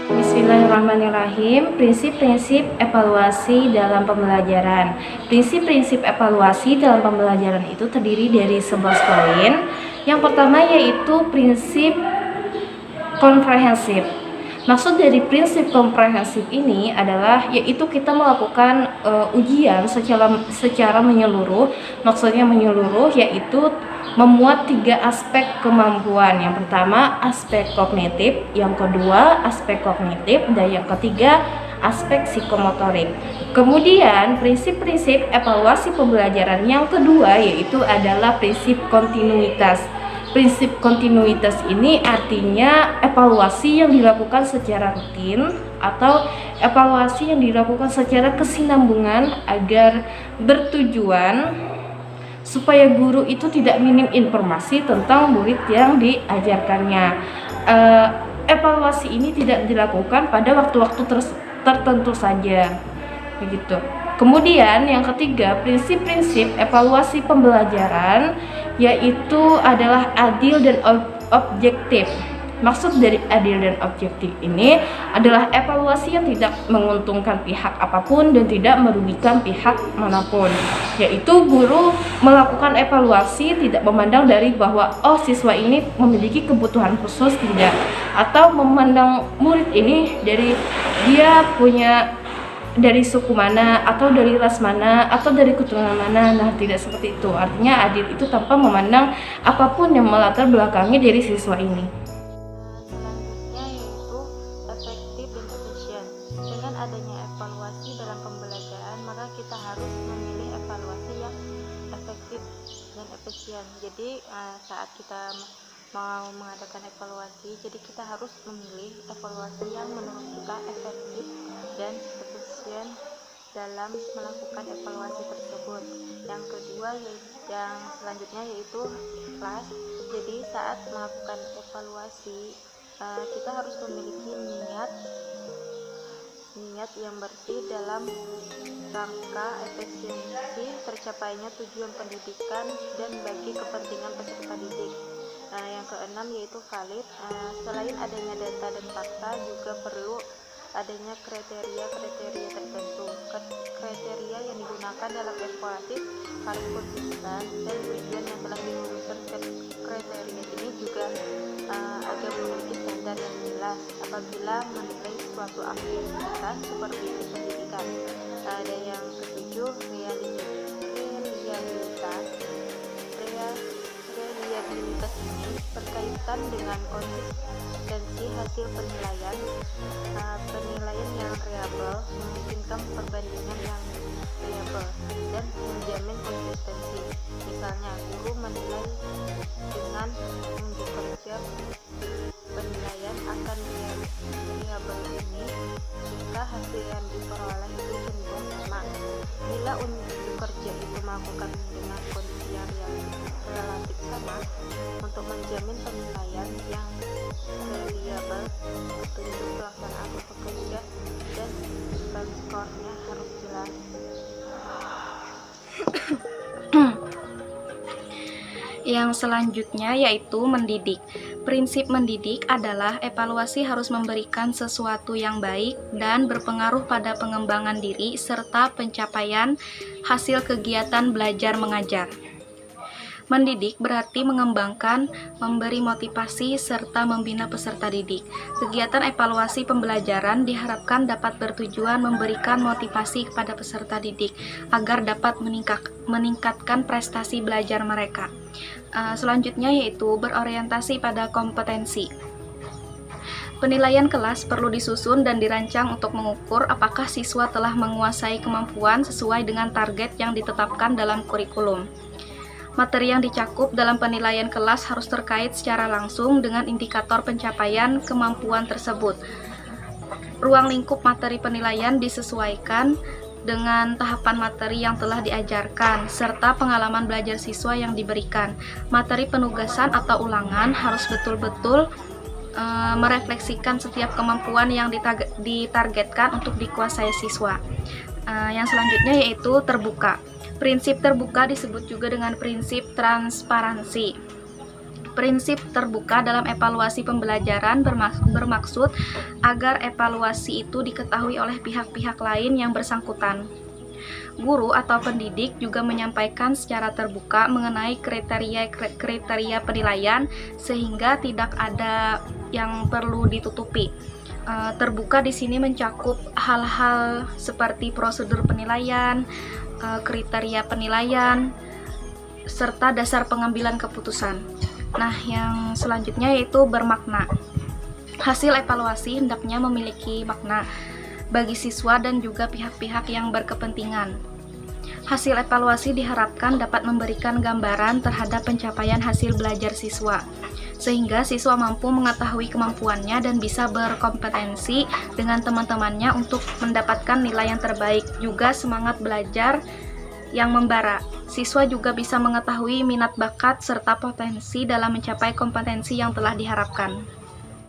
Bismillahirrahmanirrahim. Prinsip-prinsip evaluasi dalam pembelajaran. Prinsip-prinsip evaluasi dalam pembelajaran itu terdiri dari 11 poin. Yang pertama yaitu prinsip komprehensif. Maksud dari prinsip komprehensif ini adalah yaitu kita melakukan ujian secara menyeluruh. Maksudnya menyeluruh yaitu memuat 3 aspek kemampuan. Yang pertama aspek kognitif, yang kedua aspek kognitif, dan yang ketiga aspek psikomotorik. Kemudian prinsip-prinsip evaluasi pembelajaran yang kedua yaitu adalah prinsip kontinuitas. Prinsip kontinuitas ini artinya evaluasi yang dilakukan secara rutin atau evaluasi yang dilakukan secara kesinambungan agar bertujuan supaya guru itu tidak minim informasi tentang murid yang diajarkannya. Evaluasi ini tidak dilakukan pada waktu-waktu tertentu saja, begitu. Kemudian yang ketiga, prinsip-prinsip evaluasi pembelajaran yaitu adalah adil dan objektif. Maksud dari adil dan objektif ini adalah evaluasi yang tidak menguntungkan pihak apapun dan tidak merugikan pihak manapun. Yaitu guru melakukan evaluasi tidak memandang dari bahwa siswa ini memiliki kebutuhan khusus tidak, atau memandang murid ini dari dia punya dari suku mana, atau dari ras mana, atau dari keturunan mana. Nah, tidak seperti itu. Artinya adil itu tanpa memandang apapun yang melatar belakangi dari siswa ini. Selanjutnya yaitu efektif dan efisien. Dengan adanya evaluasi dalam pembelajaran, maka kita harus memilih evaluasi yang efektif dan efisien. Jadi saat kita mau mengadakan evaluasi, jadi kita harus memilih evaluasi yang menurut kita efektif dan efisien dalam melakukan evaluasi tersebut. Yang kedua yang selanjutnya yaitu ikhlas. Jadi saat melakukan evaluasi kita harus memiliki niat yang bersih dalam rangka efisiensi tercapainya tujuan pendidikan dan bagi kepentingan peserta didik. Yang keenam yaitu valid. Selain adanya data dan fakta, juga perlu adanya kriteria tertentu. Kriteria yang digunakan dalam evaluasi harus konsisten dan tujuan yang telah dirumuskan kriteria ini juga agar memiliki standar yang jelas apabila menilai suatu aktivitas supervisi pendidikan. Dan yang ketujuh reliabilitas ini berkaitan dengan konsistensi hasil penilaian. Penilaian yang reliable memungkinkan perbandingan yang reliable dan menjamin konsistensi. Misalnya, guru menilai dengan unjuk kerja penilaian akan reliable ini jika hasil yang diperoleh itu cenderung sama. Bila unjuk kerja itu melakukan dengan kondisi yang relatif sama, untuk menjamin penilaian yang reliable, petunjuk pelaksanaan pekerja dan skornya harus jelas. Yang selanjutnya yaitu mendidik. Prinsip mendidik adalah evaluasi harus memberikan sesuatu yang baik dan berpengaruh pada pengembangan diri serta pencapaian hasil kegiatan belajar mengajar. Mendidik berarti mengembangkan, memberi motivasi, serta membina peserta didik. Kegiatan evaluasi pembelajaran diharapkan dapat bertujuan memberikan motivasi kepada peserta didik agar dapat meningkatkan prestasi belajar mereka. Selanjutnya yaitu berorientasi pada kompetensi. Penilaian kelas perlu disusun dan dirancang untuk mengukur apakah siswa telah menguasai kemampuan sesuai dengan target yang ditetapkan dalam kurikulum. Materi yang dicakup dalam penilaian kelas harus terkait secara langsung dengan indikator pencapaian kemampuan tersebut. Ruang lingkup materi penilaian disesuaikan dengan tahapan materi yang telah diajarkan, serta pengalaman belajar siswa yang diberikan. Materi penugasan atau ulangan harus betul-betul merefleksikan setiap kemampuan yang ditargetkan untuk dikuasai siswa. Yang selanjutnya yaitu terbuka. Prinsip terbuka disebut juga dengan prinsip transparansi. Prinsip terbuka dalam evaluasi pembelajaran bermaksud agar evaluasi itu diketahui oleh pihak-pihak lain yang bersangkutan. Guru atau pendidik juga menyampaikan secara terbuka mengenai kriteria penilaian sehingga tidak ada yang perlu ditutupi. Terbuka di sini mencakup hal-hal seperti prosedur penilaian, kriteria penilaian, serta dasar pengambilan keputusan. Nah, yang selanjutnya yaitu bermakna. Hasil evaluasi hendaknya memiliki makna bagi siswa dan juga pihak-pihak yang berkepentingan. Hasil evaluasi diharapkan dapat memberikan gambaran terhadap pencapaian hasil belajar siswa, sehingga siswa mampu mengetahui kemampuannya dan bisa berkompetensi dengan teman-temannya untuk mendapatkan nilai yang terbaik, juga semangat belajar yang membara. Siswa juga bisa mengetahui minat bakat serta potensi dalam mencapai kompetensi yang telah diharapkan.